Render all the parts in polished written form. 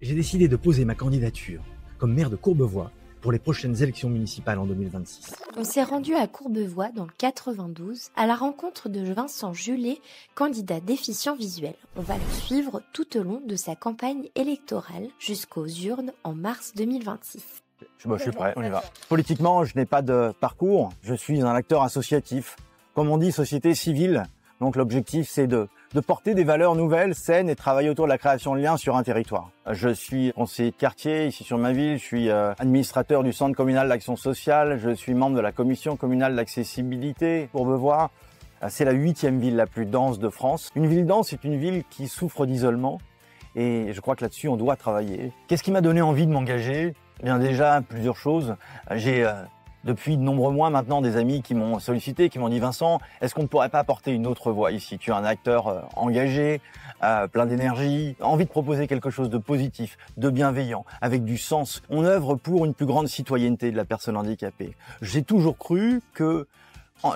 J'ai décidé de poser ma candidature comme maire de Courbevoie pour les prochaines élections municipales en 2026. On s'est rendu à Courbevoie dans le 92 à la rencontre de Vincent Julet, candidat déficient visuel. On va le suivre tout au long de sa campagne électorale jusqu'aux urnes en mars 2026. Je suis prêt, on y va. Politiquement, je n'ai pas de parcours, je suis un acteur associatif. Comme on dit, société civile. Donc l'objectif, c'est de porter des valeurs nouvelles, saines et travailler autour de la création de liens sur un territoire. Je suis conseiller de quartier ici sur ma ville, je suis administrateur du centre communal d'action sociale, je suis membre de la commission communale d'accessibilité Courbevoie. C'est la 8e ville la plus dense de France. Une ville dense, c'est une ville qui souffre d'isolement et je crois que là-dessus, on doit travailler. Qu'est-ce qui m'a donné envie de m'engager ? Eh bien déjà, plusieurs choses. J'ai depuis de nombreux mois maintenant des amis qui m'ont sollicité, qui m'ont dit « Vincent, est-ce qu'on ne pourrait pas apporter une autre voix ici ? Tu es un acteur engagé, plein d'énergie, envie de proposer quelque chose de positif, de bienveillant, avec du sens. On œuvre pour une plus grande citoyenneté de la personne handicapée. » J'ai toujours cru que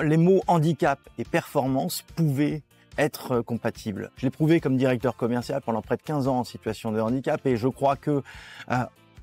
les mots handicap et performance pouvaient être compatibles. Je l'ai prouvé comme directeur commercial pendant près de 15 ans en situation de handicap et je crois que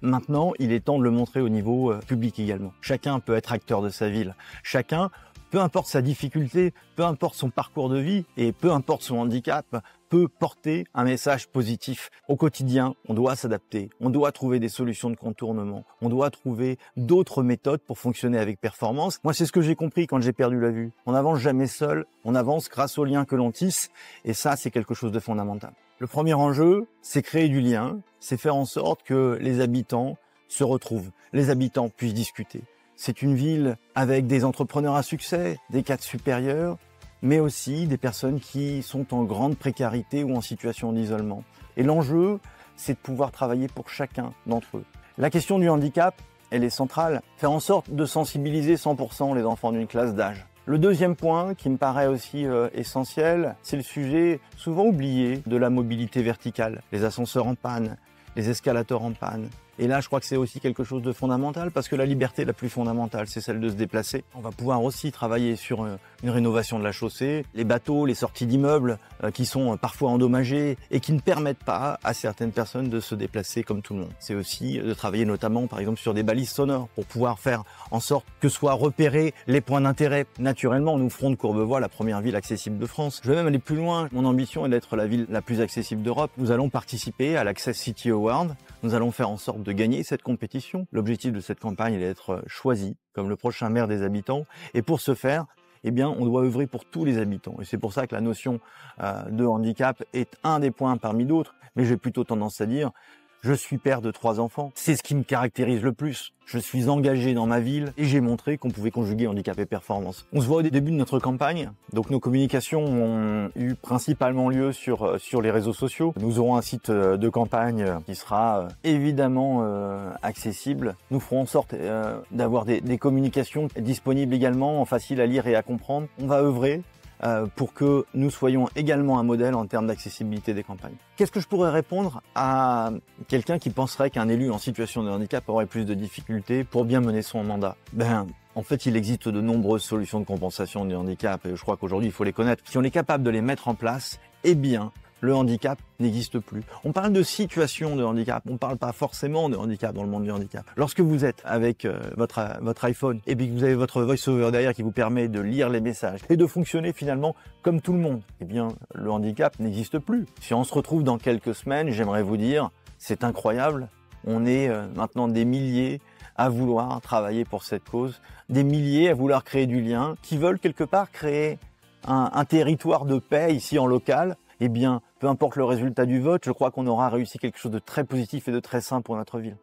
maintenant, il est temps de le montrer au niveau public également. Chacun peut être acteur de sa ville. Chacun, peu importe sa difficulté, peu importe son parcours de vie et peu importe son handicap, peut porter un message positif. Au quotidien, on doit s'adapter, on doit trouver des solutions de contournement, on doit trouver d'autres méthodes pour fonctionner avec performance. Moi, c'est ce que j'ai compris quand j'ai perdu la vue. On n'avance jamais seul, on avance grâce aux liens que l'on tisse et ça, c'est quelque chose de fondamental. Le premier enjeu, c'est créer du lien, c'est faire en sorte que les habitants se retrouvent, les habitants puissent discuter. C'est une ville avec des entrepreneurs à succès, des cadres supérieurs, mais aussi des personnes qui sont en grande précarité ou en situation d'isolement. Et l'enjeu, c'est de pouvoir travailler pour chacun d'entre eux. La question du handicap, elle est centrale. Faire en sorte de sensibiliser 100% les enfants d'une classe d'âge. Le deuxième point qui me paraît aussi essentiel, c'est le sujet souvent oublié de la mobilité verticale. Les ascenseurs en panne, les escalators en panne. Et là, je crois que c'est aussi quelque chose de fondamental parce que la liberté la plus fondamentale, c'est celle de se déplacer. On va pouvoir aussi travailler sur une rénovation de la chaussée, les bateaux, les sorties d'immeubles qui sont parfois endommagés et qui ne permettent pas à certaines personnes de se déplacer comme tout le monde. C'est aussi de travailler notamment, par exemple, sur des balises sonores pour pouvoir faire en sorte que soient repérés les points d'intérêt. Naturellement, nous ferons de Courbevoie la première ville accessible de France. Je vais même aller plus loin. Mon ambition est d'être la ville la plus accessible d'Europe. Nous allons participer à l'Access City Award. Nous allons faire en sorte de gagner cette compétition. L'objectif de cette campagne est d'être choisi comme le prochain maire des habitants. Et pour ce faire, eh bien, on doit œuvrer pour tous les habitants. Et c'est pour ça que la notion de handicap est un des points parmi d'autres. Mais j'ai plutôt tendance à dire, je suis père de 3 enfants. C'est ce qui me caractérise le plus. Je suis engagé dans ma ville et j'ai montré qu'on pouvait conjuguer handicap et performance. On se voit au début de notre campagne. Donc nos communications ont eu principalement lieu sur les réseaux sociaux. Nous aurons un site de campagne qui sera évidemment accessible. Nous ferons en sorte d'avoir des communications disponibles également, faciles à lire et à comprendre. On va œuvrer pour que nous soyons également un modèle en termes d'accessibilité des campagnes. Qu'est-ce que je pourrais répondre à quelqu'un qui penserait qu'un élu en situation de handicap aurait plus de difficultés pour bien mener son mandat ? En fait, il existe de nombreuses solutions de compensation du handicap et je crois qu'aujourd'hui, il faut les connaître. Si on est capable de les mettre en place, eh bien, le handicap n'existe plus. On parle de situation de handicap, on ne parle pas forcément de handicap dans le monde du handicap. Lorsque vous êtes avec votre iPhone et puis que vous avez votre voice-over derrière qui vous permet de lire les messages et de fonctionner finalement comme tout le monde, eh bien le handicap n'existe plus. Si on se retrouve dans quelques semaines, j'aimerais vous dire, c'est incroyable, on est maintenant des milliers à vouloir travailler pour cette cause, des milliers à vouloir créer du lien, qui veulent quelque part créer un territoire de paix ici en local. Eh bien, peu importe le résultat du vote, je crois qu'on aura réussi quelque chose de très positif et de très sain pour notre ville.